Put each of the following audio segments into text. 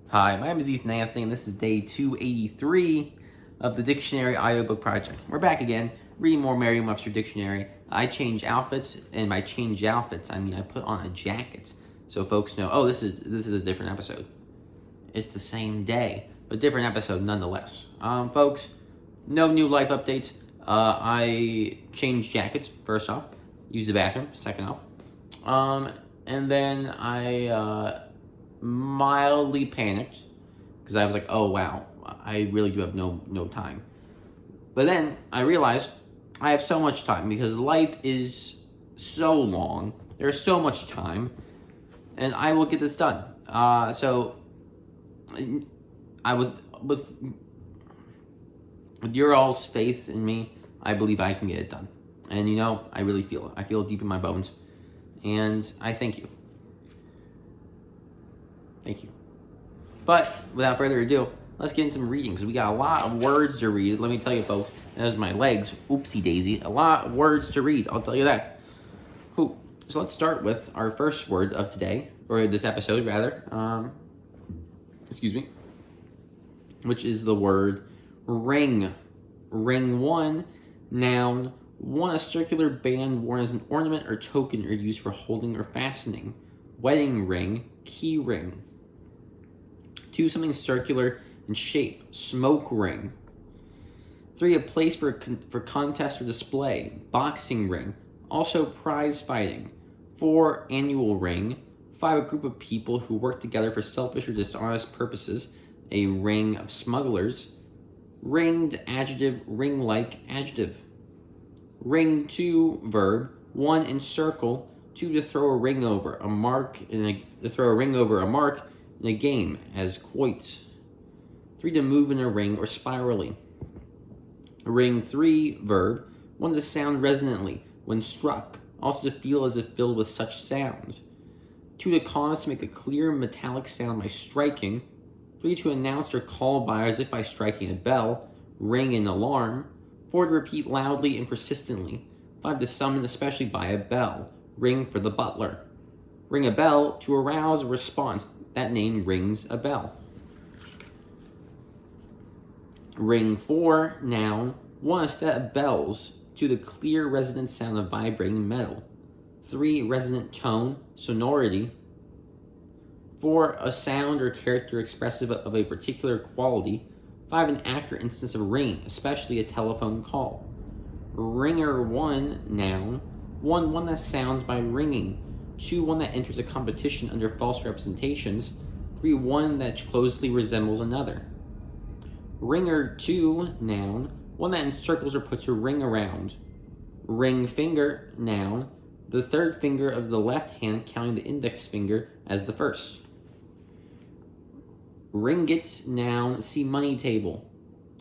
Hi, my name is Ethan Anthony, and this is day 283 of the Dictionary Audiobook Project. We're back again, reading more Merriam-Webster Dictionary. I change outfits, and by change outfits, I mean I put on a jacket, so folks know, oh, this is a different episode. It's the same day, but different episode nonetheless. Folks, no new life updates. I changed jackets, first off, used the bathroom, second off. And then I mildly panicked because I was like, oh wow, I really do have no time. But then I realized I have so much time because life is so long. There's so much time, and I will get this done. So I with your all's faith in me, I believe I can get it done. And I really feel it. I feel it deep in my bones, and I thank you. Thank you. But without further ado, let's get into some reading because we got a lot of words to read. Let me tell you, folks, there's my legs. Oopsie daisy. A lot of words to read. I'll tell you that. So let's start with our first word of today, or this episode, rather. Which is the word ring. Ring 1, noun. 1, a circular band worn as an ornament or token or used for holding or fastening. Wedding ring, key ring. 2, something circular in shape, smoke ring. 3, a place for contest or display, boxing ring, also prize fighting. 4, annual ring. 5, a group of people who work together for selfish or dishonest purposes, a ring of smugglers. Ringed, adjective, ring-like, adjective. Ring 2, verb. 1, encircle. 2, to throw a ring over, a mark in a game, as quoits. 3, to move in a ring or spirally. Ring 3, verb. 1, to sound resonantly when struck, also to feel as if filled with such sound. 2, to cause to make a clear metallic sound by striking. 3, to announce or call by as if by striking a bell, ring an alarm. 4, to repeat loudly and persistently. 5, to summon especially by a bell, ring for the butler. Ring a bell, to arouse a response. That name rings a bell. Ring 4, noun. 1, a set of bells, to the clear resonant sound of vibrating metal. 3, resonant tone, sonority. 4, a sound or character expressive of a particular quality. 5, an act or instance of ringing, especially a telephone call. Ringer 1, noun. 1, one that sounds by ringing. 2, one that enters a competition under false representations. 3, one that closely resembles another. Ringer 2, noun. 1 that encircles or puts a ring around. Ring finger, noun. The third finger of the left hand, counting the index finger as the first. Ringgit, noun. See money table.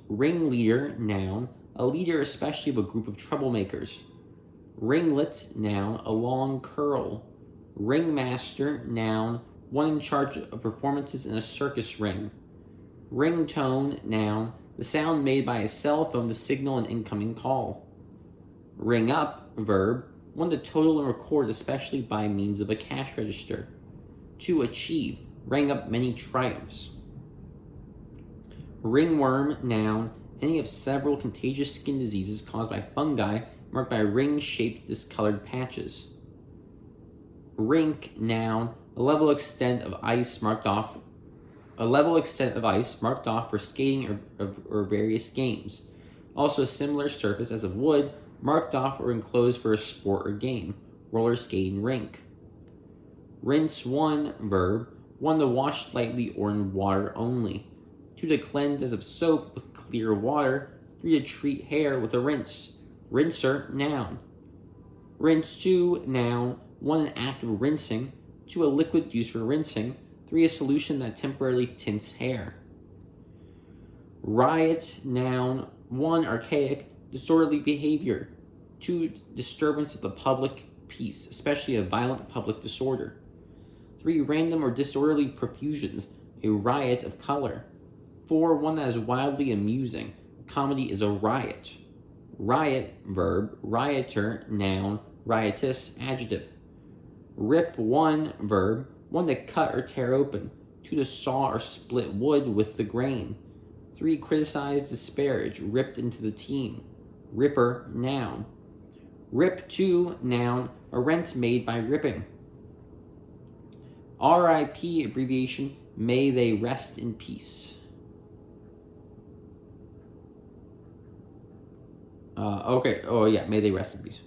Ringleader, noun. A leader especially of a group of troublemakers. Ringlet, noun. A long curl. Ringmaster, noun. 1 in charge of performances in a circus ring. Ringtone, noun. The sound made by a cell phone to signal an incoming call. Ring up, verb. 1 to total and record, especially by means of a cash register. 2, achieve. Ring up many triumphs. Ringworm, noun. Any of several contagious skin diseases caused by fungi marked by ring-shaped discolored patches. Rink, noun. A level extent of ice marked off for skating or various games. Also a similar surface as of wood, marked off or enclosed for a sport or game. Roller skating rink. Rinse 1, verb. 1 to wash lightly or in water only. 2, to cleanse as of soap with clear water. 3, to treat hair with a rinse. Rinser, noun. Rinse 2, noun. 1, an act of rinsing. 2, a liquid used for rinsing. 3, a solution that temporarily tints hair. Riot, noun. 1, archaic, disorderly behavior. 2, disturbance of the public peace, especially a violent public disorder. 3, random or disorderly profusions, a riot of color. 4, one that is wildly amusing. Comedy is a riot. Riot, verb. Rioter, noun. Riotous, adjective. Rip 1, verb. 1 to cut or tear open. 2, to saw or split wood with the grain. 3, criticize, disparage, ripped into the team. Ripper, noun. Rip to, noun, a rent made by ripping. RIP, abbreviation, may they rest in peace. May they rest in peace.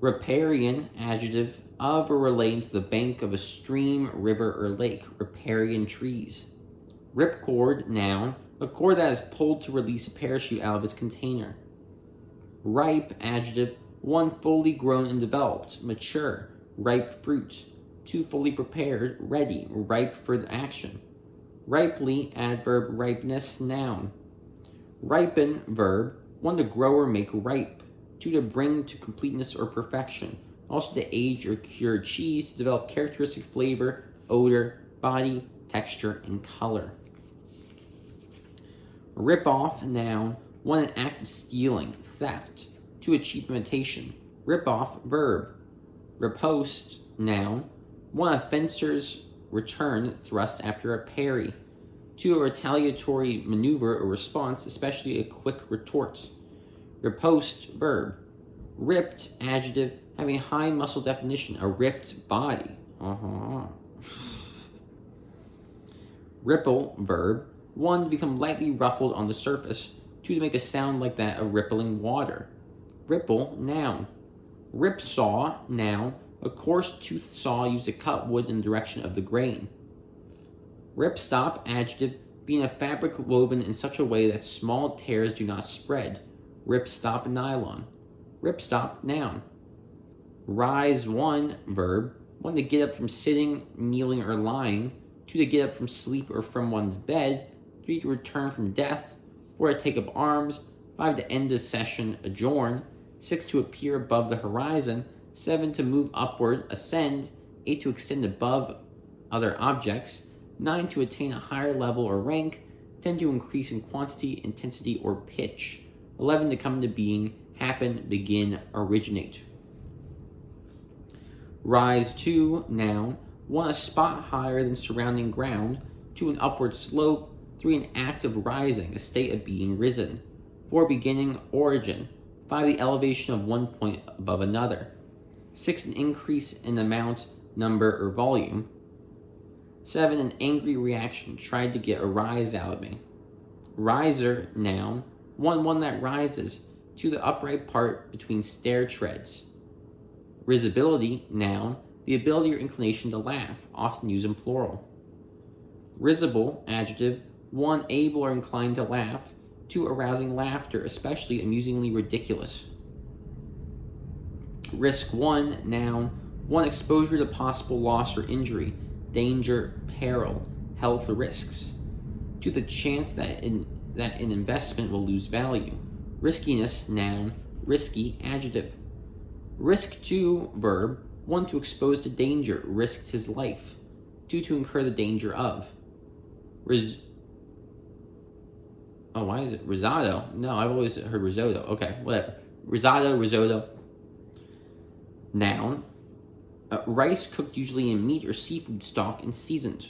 Riparian, adjective, of or relating to the bank of a stream, river, or lake. Riparian trees. Ripcord, noun, a cord that is pulled to release a parachute out of its container. Ripe, adjective, one fully grown and developed. Mature, ripe fruit. 2, fully prepared, ready, ripe for the action. Ripely, adverb, ripeness, noun. Ripen, verb, one to grow or make ripe. 2, to bring to completeness or perfection. Also to age or cure cheese to develop characteristic flavor, odor, body, texture, and color. Rip off, noun, one an act of stealing, theft. 2, a cheap imitation. Rip off, verb. Riposte, noun, one a fencer's return thrust after a parry. 2, a retaliatory maneuver or response, especially a quick retort. Riposte, verb. Ripped, adjective, having high muscle definition, a ripped body. Ripple, verb, one to become lightly ruffled on the surface. 2, to make a sound like that of rippling water. Ripple, noun. Ripsaw, noun, a coarse-toothed saw used to cut wood in the direction of the grain. Ripstop, adjective, being a fabric woven in such a way that small tears do not spread. Ripstop, nylon. Ripstop, noun. Rise, one, verb, one to get up from sitting, kneeling, or lying. 2, to get up from sleep or from one's bed. 3, to return from death. 4, to take up arms. 5, to end a session, adjourn. 6, to appear above the horizon. 7, to move upward, ascend. 8, to extend above other objects. 9, to attain a higher level or rank. 10, to increase in quantity, intensity, or pitch. 11, to come into being, happen, begin, originate. Rise to, noun, 1, a spot higher than surrounding ground. 2, an upward slope. 3, an act of rising, a state of being risen. 4, beginning, origin. 5, the elevation of one point above another. 6, an increase in amount, number, or volume. 7, an angry reaction, tried to get a rise out of me. Riser, noun, one that rises. 2, the upright part between stair treads. Risibility, noun, the ability or inclination to laugh, often used in plural. Risible, adjective, 1 able or inclined to laugh. 2, arousing laughter, especially amusingly ridiculous. Risk, 1, noun, 1 exposure to possible loss or injury, danger, peril, health risks. 2, the chance that an investment will lose value. Riskiness, noun, risky, adjective. Risk to, verb, 1 to expose to danger, risked his life. 2, to incur the danger of. Why is it risotto? No, I've always heard risotto. Okay, whatever. Risotto. Noun. Rice cooked usually in meat or seafood stock and seasoned.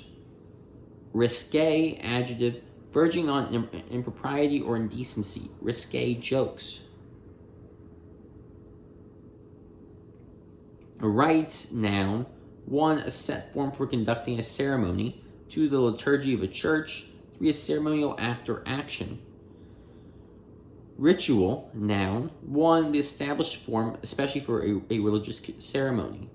Risque, adjective, verging on impropriety or indecency. Risque jokes. Rite, noun, 1, a set form for conducting a ceremony. 2, the liturgy of a church. 3, a ceremonial act or action. Ritual, noun, 1, the established form, especially for a religious ceremony.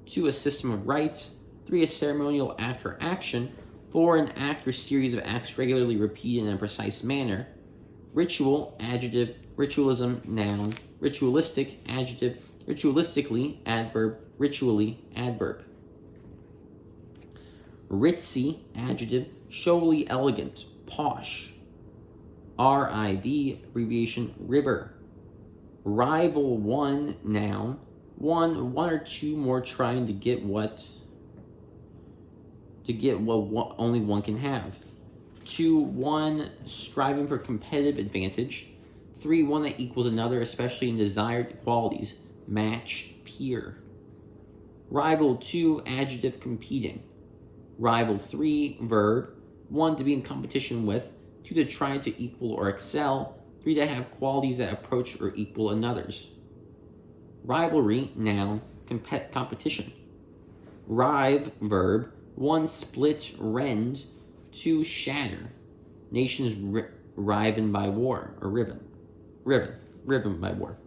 2, a system of rites. 3, a ceremonial act or action. 4, an act or series of acts regularly repeated in a precise manner. Ritual, adjective, ritualism, noun, ritualistic, adjective, ritualistically, adverb, ritually, adverb. Ritzy, adjective, showily elegant, posh. RIV, abbreviation, river. Rival, 1, noun, 1 or 2 more trying to get what only one can have. 2, 1 striving for competitive advantage. 3, 1 that equals another, especially in desired qualities. Match, peer. Rival, 2, adjective, competing. Rival 3, verb. 1, to be in competition with. 2, to try to equal or excel. 3, to have qualities that approach or equal another's. Rivalry, noun. Competition. Rive, verb. 1, split, rend. 2, shatter. Nations riven by war, or riven by war.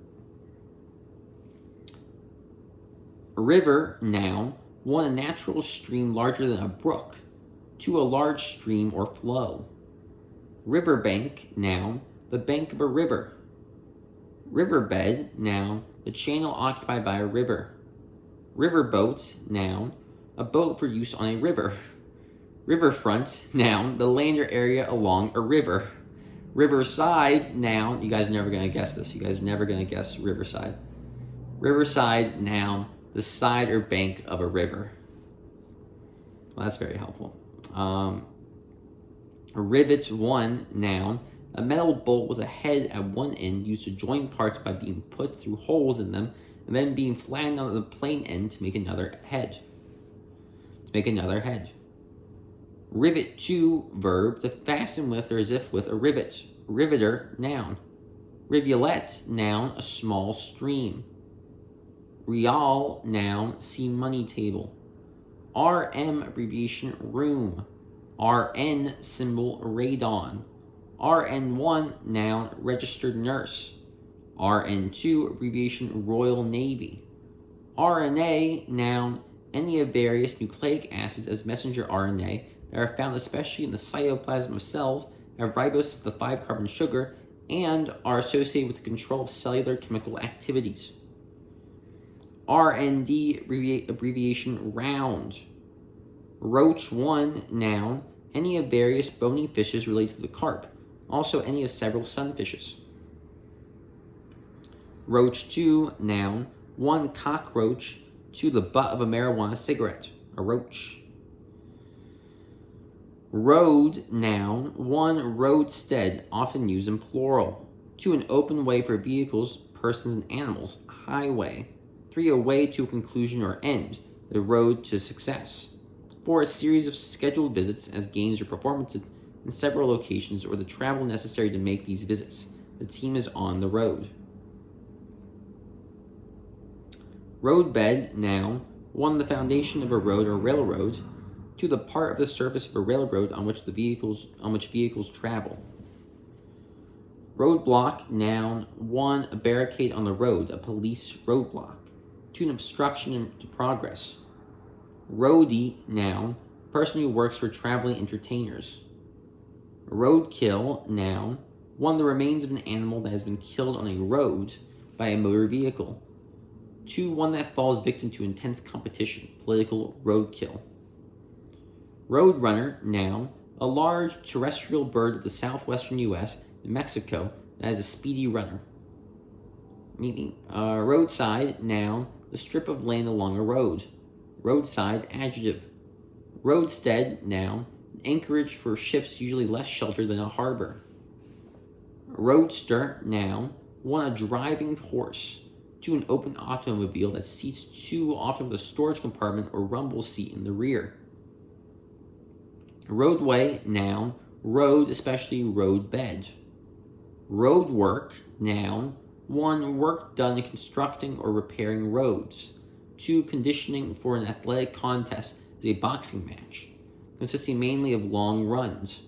River, noun. 1, a natural stream larger than a brook. 2, a large stream or flow. Riverbank, noun. The bank of a river. Riverbed, noun. The channel occupied by a river. Riverboat, noun. A boat for use on a river. Riverfront, noun. The land or area along a river. Riverside, noun. You guys are never going to guess this. You guys are never going to guess riverside. Riverside, noun. The side or bank of a river. Well, that's very helpful. Rivet 1, noun. A metal bolt with a head at one end used to join parts by being put through holes in them and then being flattened on the plain end to make another head. Rivet 2, verb. To fasten with or as if with a rivet. Riveter, noun. Rivulet, noun. A small stream. Real, noun. See money table. RM, abbreviation, room. RN, symbol, radon. RN1, noun. Registered nurse. RN2, abbreviation, Royal Navy. RNA, noun. Any of various nucleic acids as messenger RNA that are found especially in the cytoplasm of cells, have ribose as the 5-carbon sugar, and are associated with the control of cellular chemical activities. RND, abbreviation, round. Roach 1, noun. Any of various bony fishes related to the carp. Also any of several sunfishes. Roach 2, noun. 1, cockroach. 2, the butt of a marijuana cigarette. A roach. Road, noun. 1, roadstead, often used in plural. 2, an open way for vehicles, persons, and animals. Highway. 3, a way to a conclusion or end. The road to success. 4, a series of scheduled visits as games or performances in several locations or the travel necessary to make these visits. The team is on the road. Roadbed, noun. 1, the foundation of a road or railroad. 2, the part of the surface of a railroad on which vehicles travel. Roadblock, noun. 1, a barricade on the road, a police roadblock. 2, an obstruction to progress. Roadie, noun. Person who works for traveling entertainers. Roadkill, noun. 1, the remains of an animal that has been killed on a road by a motor vehicle. 2, one that falls victim to intense competition, political roadkill. Roadrunner, noun. A large terrestrial bird of the southwestern U.S. and Mexico that is a speedy runner. Roadside, noun. The strip of land along a road. Roadside, adjective. Roadstead, noun. An anchorage for ships usually less sheltered than a harbor. Roadster, noun. 1, a driving horse. 2, an open automobile that seats 2, often with a storage compartment or rumble seat in the rear. Roadway, noun. Road, especially roadbed. Roadwork, noun. 1, work done in constructing or repairing roads. 2, conditioning for an athletic contest as a boxing match, consisting mainly of long runs.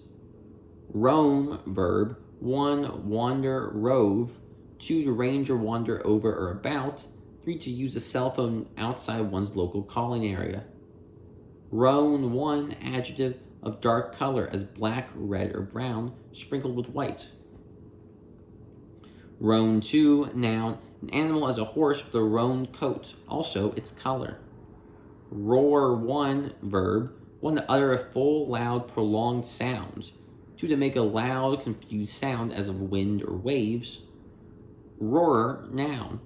Roam, verb. 1, wander, rove. 2, to range or wander over or about. 3, to use a cell phone outside one's local calling area. Roan 1, adjective, of dark color as black, red, or brown, sprinkled with white. Roan 2, noun. An animal as a horse with a roan coat, also its color. Roar 1, verb. 1, to utter a full, loud, prolonged sound. 2, to make a loud, confused sound as of wind or waves. Roarer, noun.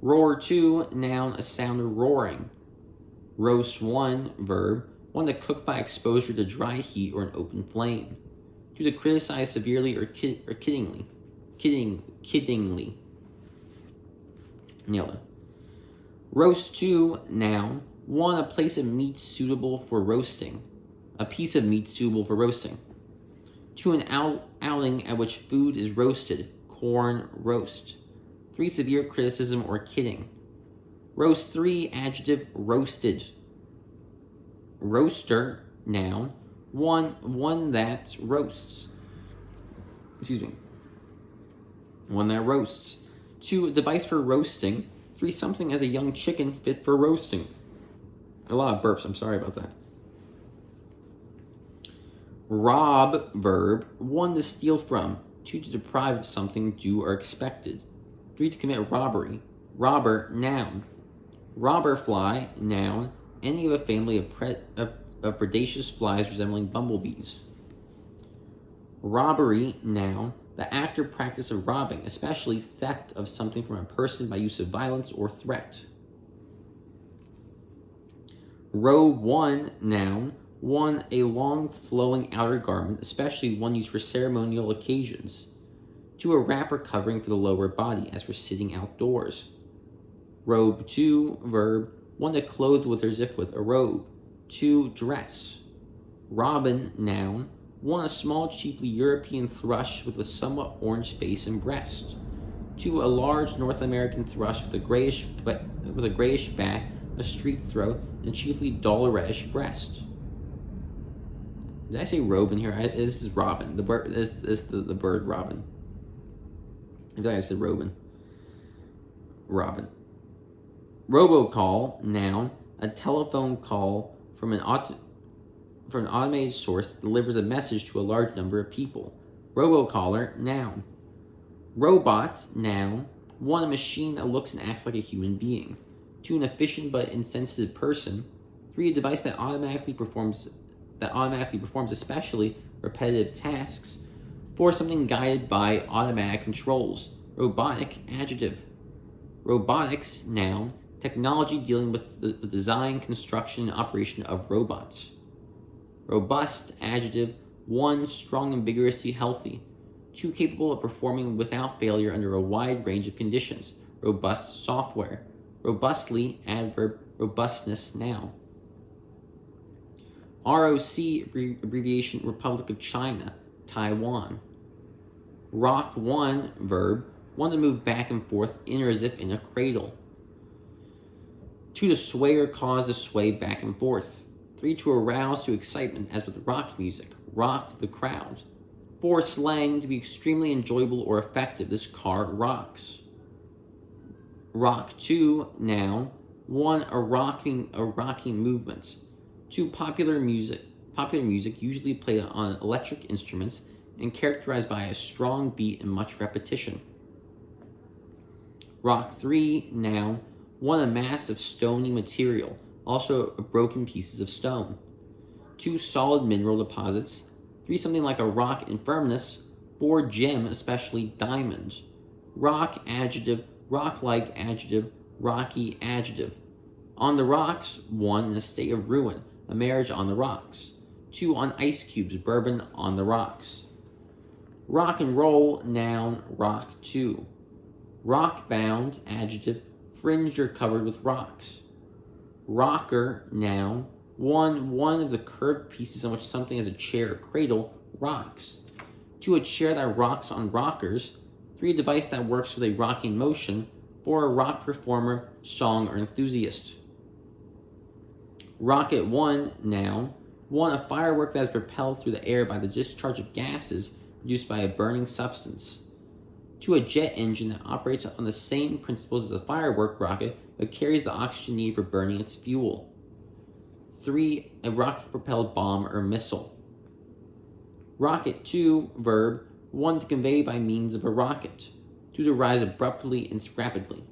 Roar 2, noun, a sound of roaring. Roast 1, verb. 1, to cook by exposure to dry heat or an open flame. 2, to criticize severely or kiddingly. Nailed it. Roast 2, noun. 1, a place of meat suitable for roasting. a piece of meat suitable for roasting. 2, an outing at which food is roasted, corn roast. 3, severe criticism or kidding. Roast 3, adjective, roasted. Roaster, noun, one that roasts. One that roasts. 2, a device for roasting. 3, something as a young chicken fit for roasting. A lot of burps, I'm sorry about that. Rob, verb, 1, to steal from. 2, to deprive of something due or expected. 3, to commit robbery. Robber, noun. Robber fly, noun, any of a family of predaceous flies resembling bumblebees. Robbery, noun, the act or practice of robbing, especially theft of something from a person by use of violence or threat. Robe 1, noun, 1, a long flowing outer garment, especially one used for ceremonial occasions. 2, a wrapper covering for the lower body, as for sitting outdoors. Robe 2, verb, 1, to clothe with or as if with a robe. 2, dress. Robin, noun, 1, a small, chiefly European thrush with a somewhat orange face and breast. 2, a large North American thrush with a grayish back, a streaked throat, and chiefly dull reddish breast. Did I say robin here? This is robin. The bird is the bird robin. I feel like I said robin. Robin. Robocall, noun, a telephone call from an automated source that delivers a message to a large number of people. Robocaller, noun. Robot, noun, 1, a machine that looks and acts like a human being. 2, an efficient but insensitive person. 3, a device that automatically performs especially repetitive tasks. 4, something guided by automatic controls. Robotic, adjective. Robotics, noun, technology dealing with the design, construction, and operation of robots. Robust, adjective, 1, strong and vigorously healthy. 2, capable of performing without failure under a wide range of conditions. Robust software. Robustly, adverb, robustness, noun. ROC, abbreviation, Republic of China, Taiwan. Rock 1, verb, 1, to move back and forth in or as if in a cradle. 2, to sway or cause to sway back and forth. 3, to arouse to excitement, as with rock music, rocked the crowd. 4, slang, to be extremely enjoyable or effective, this car rocks. Rock 2, noun, 1, a rocking movement. 2, popular music usually played on electric instruments and characterized by a strong beat and much repetition. Rock 3, noun, 1, a mass of stony material, also broken pieces of stone. 2, solid mineral deposits. 3, something like a rock in firmness. 4, gem, especially diamond. Rock, adjective, rock-like, adjective, rocky, adjective. On the rocks, 1, in a state of ruin, a marriage on the rocks. 2, on ice cubes, bourbon on the rocks. Rock and roll, noun, rock 2. Rock bound, adjective, fringed or covered with rocks. Rocker, noun, 1 of the curved pieces on which something as a chair or cradle rocks. 2, a chair that rocks on rockers. 3, a device that works with a rocking motion. 4, a rock performer, song, or enthusiast. Rocket 1, noun, 1, a firework that is propelled through the air by the discharge of gases produced by a burning substance. 2, a jet engine that operates on the same principles as a firework rocket but carries the oxygen needed for burning its fuel. 3, a rocket-propelled bomb or missile. Rocket 2, verb, 1, to convey by means of a rocket. 2, to rise abruptly and rapidly.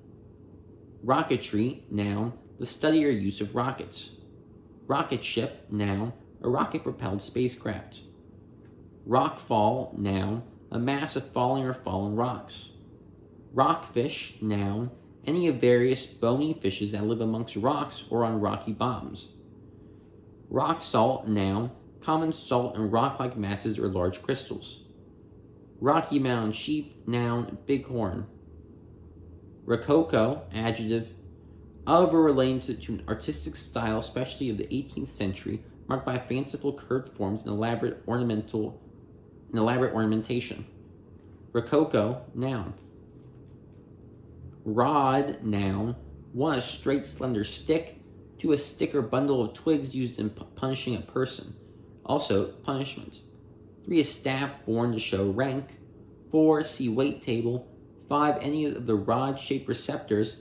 Rocketry, noun, the study or use of rockets. Rocket ship, noun, a rocket-propelled spacecraft. Rockfall, noun, a mass of falling or fallen rocks. Rockfish, noun, any of various bony fishes that live amongst rocks or on rocky bottoms. Rock salt, noun, common salt and rock-like masses or large crystals. Rocky Mountain sheep, noun, bighorn. Rococo, adjective, of or relating to an artistic style, especially of the 18th century, marked by fanciful curved forms and elaborate ornamentation. Rococo, noun. Rod, noun. 1, a straight, slender stick. 2, a stick or bundle of twigs used in punishing a person. Also, punishment. 3, a staff borne to show rank. 4, see weight table. 5, any of the rod-shaped receptors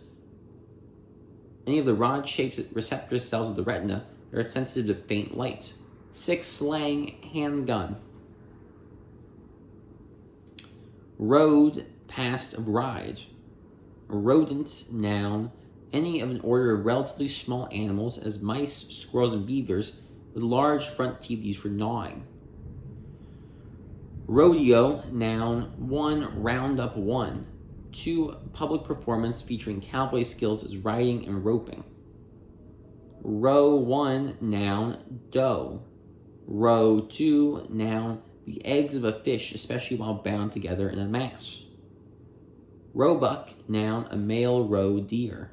cells of the retina that are sensitive to faint light. 6, slang, handgun. Road, past of ride. Rodent, noun. Any of an order of relatively small animals, as mice, squirrels, and beavers, with large front teeth used for gnawing. Rodeo, noun. 1, round up 1. 2, public performance featuring cowboy skills as riding and roping. Row 1, noun. Doe. Row 2, noun. The eggs of a fish, especially while bound together in a mass. Roebuck, noun. A male roe deer.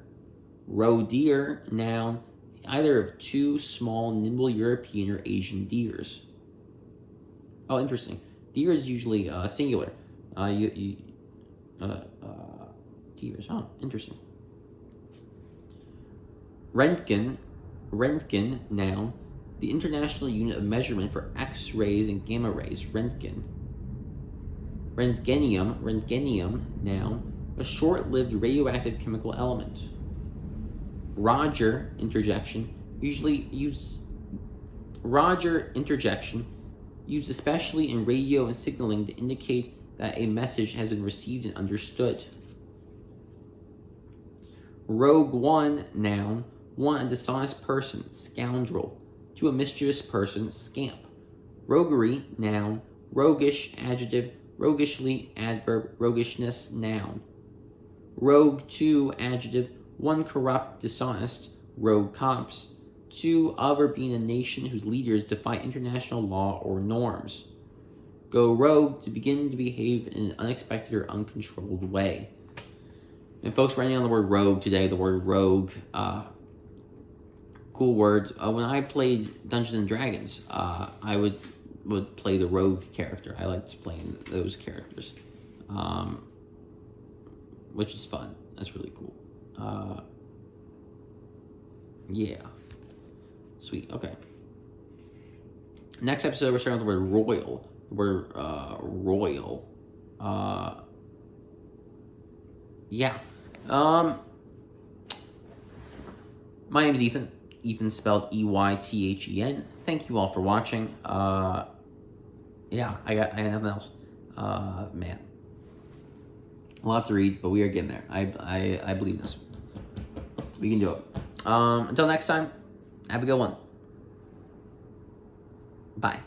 Roe deer, noun. Either of 2 small, nimble European or Asian deers. Oh, interesting. Deer is usually singular. Deers. Oh, interesting. Röntgen, noun. The international unit of measurement for X-rays and gamma rays. Röntgen. Röntgenium, noun. A short-lived radioactive chemical element. Roger, interjection, used especially in radio and signaling to indicate that a message has been received and understood. Rogue 1, noun. 1, a dishonest person, scoundrel. 2, a mischievous person, scamp. Roguery, noun. Roguish, adjective. Roguishly, adverb. Roguishness, noun. Rogue 2, adjective. 1, corrupt, dishonest. Rogue cops. 2, of or being a nation whose leaders defy international law or norms. Go rogue, to begin to behave in an unexpected or uncontrolled way. And folks, writing on the word rogue today, the word rogue, cool word. When I played Dungeons and Dragons, I would play the rogue character. I liked playing those characters, which is fun. That's really cool. Yeah. Sweet. Okay. Next episode, we're starting with the word royal. The word royal. Yeah. My name is Ethan. Ethan spelled Eythen. Thank you all for watching. Yeah, I got nothing else. Man. A lot to read, but we are getting there. I believe this. We can do it. Until next time, have a good one. Bye.